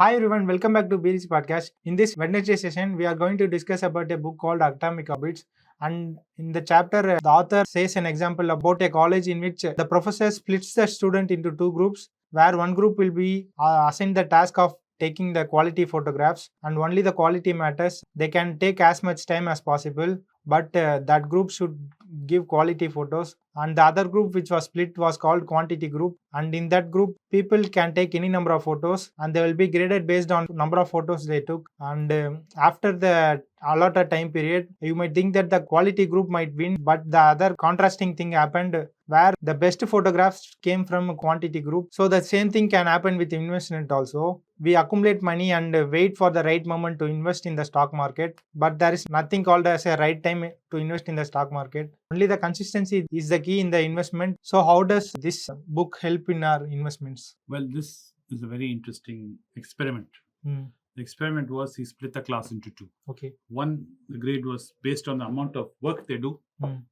Hi everyone, welcome back to Beach Podcast. In this Wednesday session, we are going to discuss about a book called Atomic Habits. And in the chapter, the author says an example about a college in which the professor splits the student into two groups, where one group will be assigned the task of taking the quality photographs, and only the quality matters. They can take as much time as possible, but that group should give quality photos. And the other group which was split was called quantity group, and in that group people can take any number of photos and they will be graded based on number of photos they took. And after the allotted time period, you might think that the quality group might win, but the other contrasting thing happened where the best photographs came from quantity group. So the same thing can happen with investment also. We accumulate money and wait for the right moment to invest in the stock market, but there is nothing called as a right time to invest in the stock market. Only the consistency is the key in the investment. So how does this book help in our investments? Well, this is a very interesting experiment. The experiment was he split the class into two. Okay. One, the grade was based on the amount of work they do,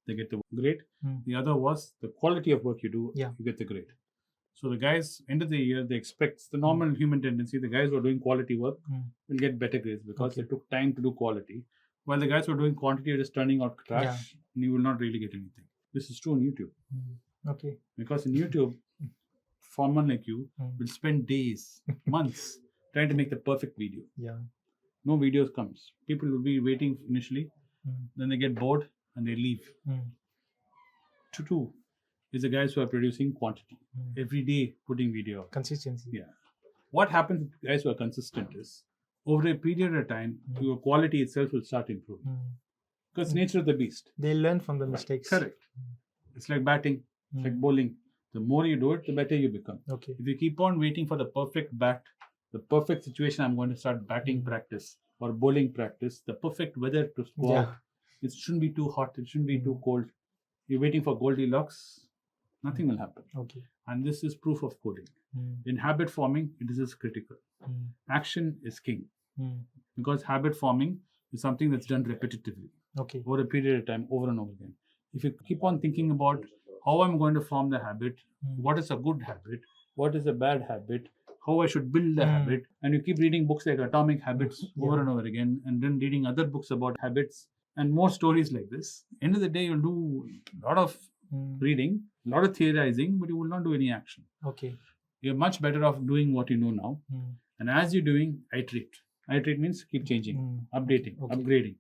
they get the grade. The other was the quality of work you do, you get the grade. So the guys, end of the year, they expect the normal human tendency, the guys who are doing quality work will get better grades because they took time to do quality. While the guys who are doing quantity are just turning out trash, and you will not really get anything. This is true on YouTube. Okay. Because in YouTube, someone like you will spend days, months trying to make the perfect video. No videos comes. People will be waiting initially, then they get bored and they leave. Two is the guys who are producing quantity. Every day putting video out. Consistency. Yeah. What happens with guys who are consistent is, over a period of time, your quality itself will start improving. Because nature of the beast. They learn from the mistakes. Correct. It's like batting, it's like bowling. The more you do it, the better you become. Okay. If you keep on waiting for the perfect bat, the perfect situation, I'm going to start batting practice or bowling practice, the perfect weather to go out. It shouldn't be too hot, it shouldn't be too cold. You're waiting for Goldilocks, nothing will happen. Okay. And this is proof of coding. In habit forming, it is critical. Action is king. Because habit forming is something that's done repetitively. Okay. Over a period of time, over and over again. If you keep on thinking about how I'm going to form the habit, what is a good habit, what is a bad habit, how I should build the habit, and you keep reading books like Atomic Habits over and over again, and then reading other books about habits and more stories like this. End of the day, you'll do a lot of reading, a lot of theorizing, but you will not do any action. Okay. You're much better off doing what you know now. And as you're doing, iterate. Iterate means keep changing, updating, upgrading.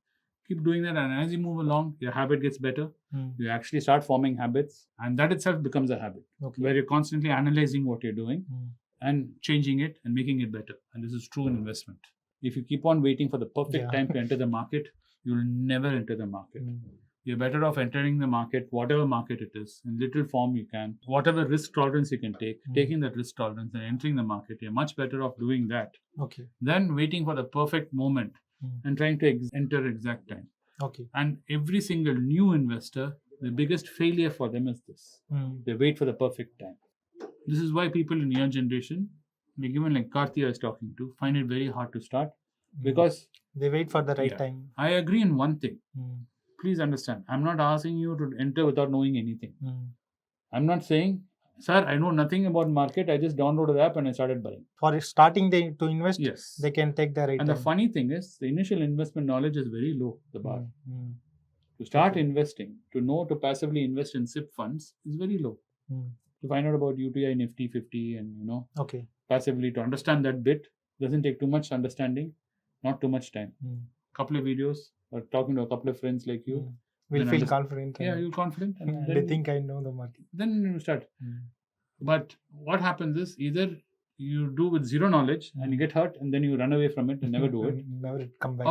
Keep doing that, and as you move along, your habit gets better. You actually start forming habits, and that itself becomes a habit where you're constantly analyzing what you're doing and changing it and making it better. And this is true in investment. If you keep on waiting for the perfect time to enter the market, you will never enter the market. You're better off entering the market, whatever market it is, in little form you can, whatever risk tolerance you can take, taking that risk tolerance and entering the market. You're much better off doing that than waiting for the perfect moment and trying to enter exact time. Okay. And every single new investor, the biggest failure for them is this. They wait for the perfect time. This is why people in your generation, like even like Karthi I was talking to, find it very hard to start because they wait for the right time. I agree in one thing. Please understand, I'm not asking you to enter without knowing anything. I'm not saying, sir, I know nothing about market. I just downloaded the app and I started buying. For starting to invest, they can take the right and time. The funny thing is, the initial investment knowledge is very low, the bar. To start investing, to know to passively invest in SIP funds is very low. To find out about UTI, Nifty 50 and passively to understand that bit doesn't take too much understanding, not too much time. Couple of videos or talking to a couple of friends like you. We'll feel confident. You're confident. And they think I know the market. Then you start. But what happens is either you do with zero knowledge and you get hurt and then you run away from it and never do it. Never come back.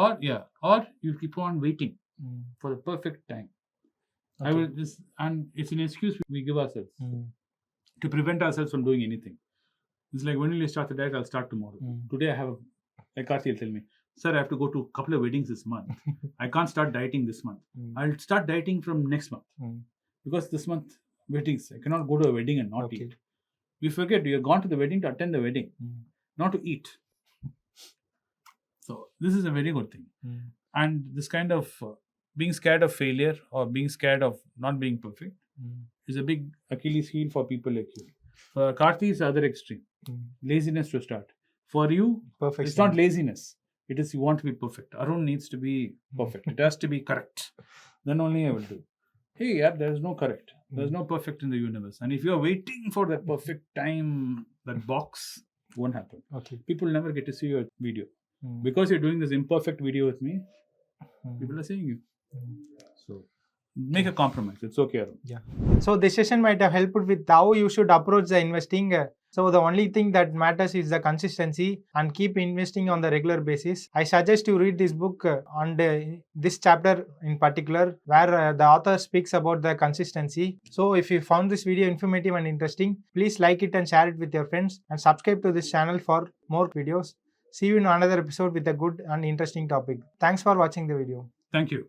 Or you keep on waiting for the perfect time. And it's an excuse we give ourselves to prevent ourselves from doing anything. It's like, when will you start the diet? I'll start tomorrow. Today I have like Karthi will tell me, sir, I have to go to a couple of weddings this month. I can't start dieting this month. I'll start dieting from next month. Because this month, weddings, I cannot go to a wedding and not eat. We forget you're gone to the wedding to attend the wedding, not to eat. So this is a very good thing. And this kind of being scared of failure or being scared of not being perfect is a big Achilles heel for people like you. For Karthi, it's the other extreme. Laziness to start. For you, Perfect. it's not laziness. It is you want to be perfect. Arun needs to be perfect. It has to be correct. Then only I will do. Hey, yeah, there's no correct. There's no perfect in the universe. And if you're waiting for that perfect time, that box won't happen. Okay. People never get to see your video. Because you're doing this imperfect video with me, people are seeing you. So make a compromise. It's okay, Arun. Yeah. So this session might have helped with how you should approach the investing. So the only thing that matters is the consistency and keep investing on the regular basis. I suggest you read this book on this chapter in particular, where the author speaks about the consistency. So if you found this video informative and interesting, please like it and share it with your friends, and subscribe to this channel for more videos. See you in another episode with a good and interesting topic. Thanks for watching the video. Thank you.